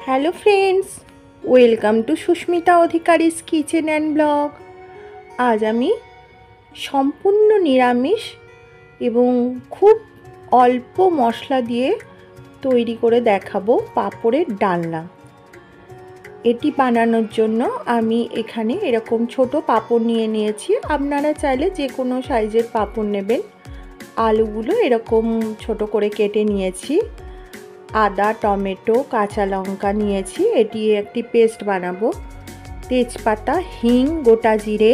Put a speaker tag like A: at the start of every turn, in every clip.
A: Hello friends, welcome to Susmita Adhikari's kitchen and blog. আজ আমি সম্পূর্ণ নিরামিষ এবং খুব অল্প মশলা দিয়ে তৈরি করে দেখাবো পাঁপড়ের ডালনা। এটি বানানোর জন্য আমি এখানে এরকম ছোট পাঁপড় নিয়ে নিয়েছি। আপনারা চাইলে যে কোনো সাইজের পাঁপড় নেবেন। আলুগুলো এরকম ছোট করে কেটে নিয়েছি। আদা, টমেটো, কাঁচা লঙ্কা নিয়েছি, এটি একটি পেস্ট বানাবো। তেজপাতা, হিং, গোটা জিরে।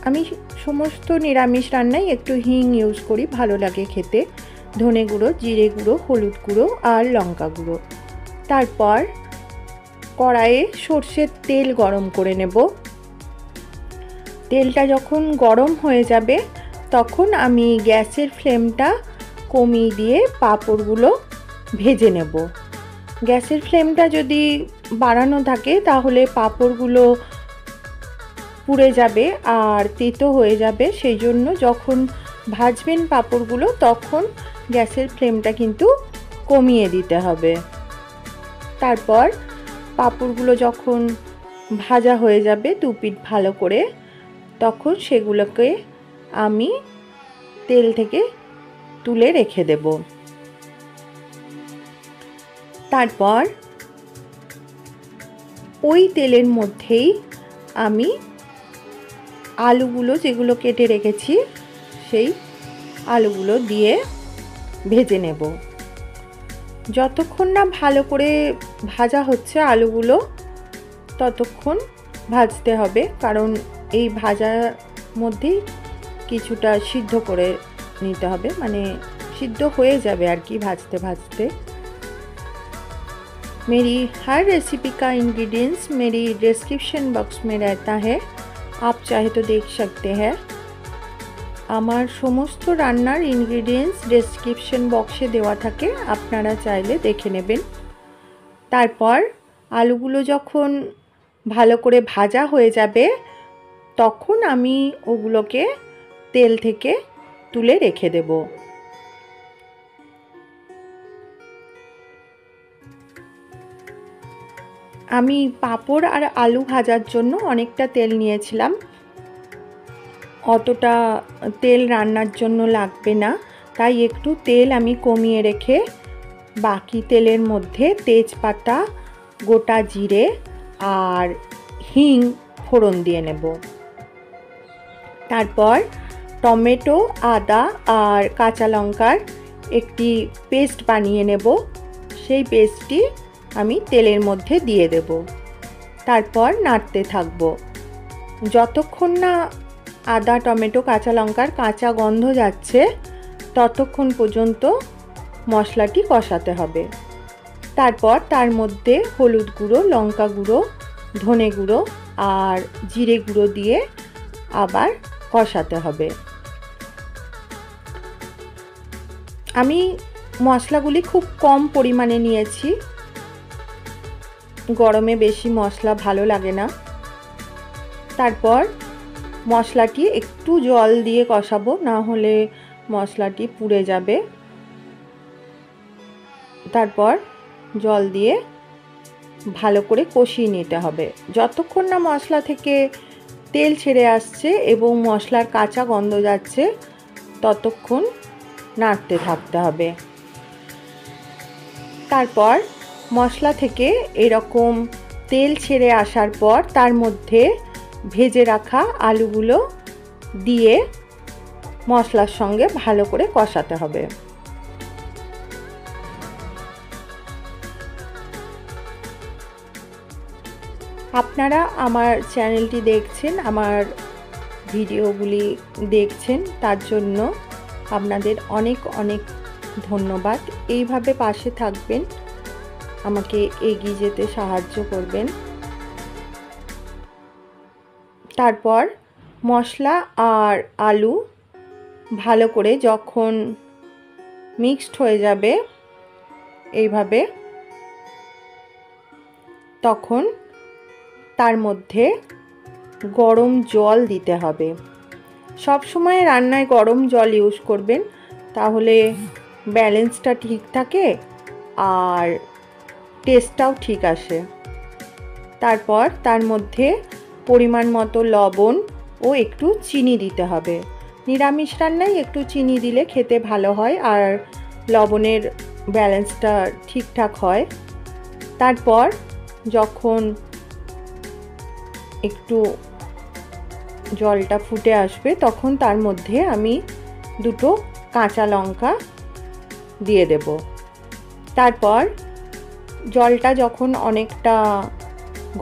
A: আমি সমস্ত নিরামিষ রান্নায় একটু হিং ইউজ করি, ভালো লাগে খেতে। ধনে গুঁড়ো, জিরে গুঁড়ো, হলুদ গুঁড়ো আর লঙ্কা গুঁড়ো। তারপর কড়াইয়ে সর্ষের তেল গরম করে নেব। তেলটা যখন গরম হয়ে যাবে তখন আমি গ্যাসের ফ্লেমটা কমিয়ে দিয়ে পাঁপড়গুলো ভেজে নেব। গ্যাসের ফ্লেমটা যদি বাড়ানো থাকে তাহলে পাঁপড়গুলো পুড়ে যাবে আর তেতো হয়ে যাবে। সেই জন্য যখন ভাজবেন পাঁপড়গুলো তখন গ্যাসের ফ্লেমটা কিন্তু কমিয়ে দিতে হবে। তারপর পাঁপড়গুলো যখন ভাজা হয়ে যাবে দু পিঠ ভালো করে, তখন সেগুলোকে আমি তেল থেকে তুলে রেখে দেব। তারপর ওই তেলের মধ্যেই আমি আলুগুলো যেগুলো কেটে রেখেছি সেই আলুগুলো দিয়ে ভেজে নেব। যতক্ষণ না ভালো করে ভাজা হচ্ছে আলুগুলো ততক্ষণ ভাজতে হবে, কারণ এই ভাজার মধ্যেই কিছুটা সিদ্ধ করে নিতে হবে, মানে সিদ্ধ হয়ে যাবে আর কি ভাজতে ভাজতে। मेरी हर रेसिपी का इंग्रेडिएंट्स मेरी डिस्क्रिप्शन बॉक्स में रहता है, आप चाहे तो देख सकते हैं। আমার সমস্ত রান্নার ইনগ্রেডিয়েন্টস ডেসক্রিপশন বক্সে দেওয়া থাকে, আপনারা চাইলে দেখে নেবেন। তারপর আলুগুলো যখন ভালো করে ভাজা হয়ে যাবে তখন আমি ওগুলোকে তেল থেকে তুলে রেখে দেব। আমি পাঁপড় আর আলু ভাজার জন্য অনেকটা তেল নিয়েছিলাম, অতটা তেল রান্নার জন্য লাগবে না, তাই একটু তেল আমি কমিয়ে রেখে বাকি তেলের মধ্যে তেজপাতা, গোটা জিরে আর হিং ফোড়ন দিয়ে নেব। তারপর টমেটো, আদা আর কাঁচা লঙ্কার একটি পেস্ট বানিয়ে নেব, সেই পেস্টটি আমি তেলের মধ্যে দিয়ে দেব। তারপর নাড়তে থাকব যতক্ষণ না আদা, টমেটো, কাঁচা লঙ্কার কাঁচা গন্ধ যাচ্ছে ততক্ষণ পর্যন্ত মশলাটি কষাতে হবে। তারপর তার মধ্যে হলুদ গুঁড়ো, লঙ্কা গুঁড়ো, ধনে গুঁড়ো আর জিরে গুঁড়ো দিয়ে আবার কষাতে হবে। আমি মশলাগুলি খুব কম পরিমাণে নিয়েছি, গরমে বেশি মশলা ভালো লাগে না। তারপর মশলাটি একটু জল দিয়ে কষাবো, না হলে মশলাটি পুড়ে যাবে। তারপর জল দিয়ে ভালো করে কষিয়ে নিতে হবে। যতক্ষণ না মশলা থেকে তেল ছেড়ে আসছে এবং মশলার কাঁচা গন্ধ যাচ্ছে ততক্ষণ নাড়তে থাকতে হবে। তারপর মশলা থেকে এরকম তেল ছেড়ে আসার পর তার মধ্যে ভেজে রাখা আলুগুলো দিয়ে মশলার সঙ্গে ভালো করে কষাতে হবে। আপনারা আমার চ্যানেলটি দেখছেন, আমার ভিডিওগুলি দেখছেন, তার জন্য আপনাদের অনেক অনেক ধন্যবাদ। এইভাবে পাশে থাকবেন, আমাকে এগিয়ে যেতে সাহায্য করবেন। তারপর মশলা আর আলু ভালো করে যখন মিক্সড হয়ে যাবে এইভাবে, তখন তার মধ্যে গরম জল দিতে হবে। সব সময় রান্নায় গরম জল ইউজ করবেন, তাহলে ব্যালেন্সটা ঠিক থাকে আর টেস্টটাও ঠিক আসে। তারপর তার মধ্যে পরিমাণ মতো লবণ ও একটু চিনি দিতে হবে। নিরামিষ রান্নায় একটু চিনি দিলে খেতে ভালো হয় আর লবণের ব্যালেন্সটা ঠিকঠাক হয়। তারপর যখন একটু জলটা ফুটে আসবে তখন তার মধ্যে আমি দুটো কাঁচা লঙ্কা দিয়ে দেব। তারপর জলটা যখন অনেকটা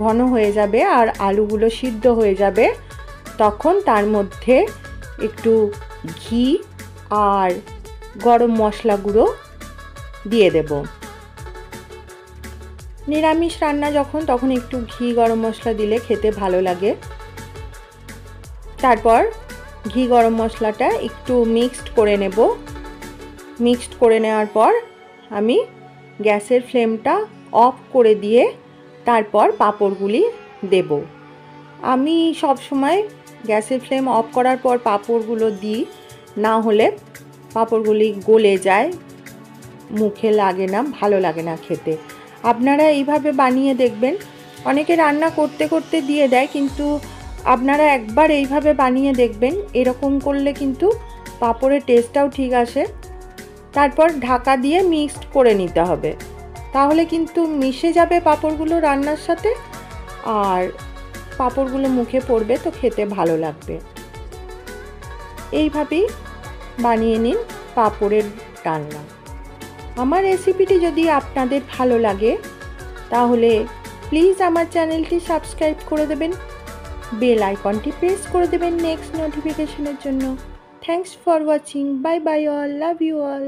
A: ঘন হয়ে যাবে আর আলুগুলো সিদ্ধ হয়ে যাবে তখন তার মধ্যে একটু ঘি আর গরম মশলা গুঁড়ো দিয়ে দেব। নিরামিষ রান্না তখন একটু ঘি গরম মশলা দিলে খেতে ভালো লাগে। তারপর ঘি গরম মশলাটা একটু মিক্সড করে নেব। মিক্সড করে নেওয়ার পর আমি গ্যাসের ফ্লেমটা অফ করে দিয়ে তারপর পাঁপড়গুলি দেব। আমি সব সময় গ্যাসের ফ্লেম অফ করার পর পাঁপড়গুলো দিই, না হলে পাঁপড়গুলি গলে যায়, মুখে লাগে না, ভালো লাগে না খেতে। আপনারা এইভাবে বানিয়ে দেখবেন। অনেকে রান্না করতে করতে দিয়ে দেয়, কিন্তু আপনারা একবার এইভাবে বানিয়ে দেখবেন। এরকম করলে কিন্তু পাঁপড়ের টেস্টটাও ঠিক আসে। তারপর ঢাকা দিয়ে মিক্সড করে নিতে হবে, তাহলে কিন্তু মিশে যাবে পাঁপড়গুলো রান্নার সাথে আর পাঁপড়গুলো মুখে পড়বে, তো খেতে ভালো লাগবে। এইভাবেই বানিয়ে নিন পাঁপড়ের রান্না। আমার রেসিপিটি যদি আপনাদের ভালো লাগে তাহলে প্লিজ আমার চ্যানেলটি সাবস্ক্রাইব করে দেবেন, বেল আইকনটি প্রেস করে দেবেন নেক্সট নোটিফিকেশনের জন্য। Thanks for watching. Bye bye all, love you all.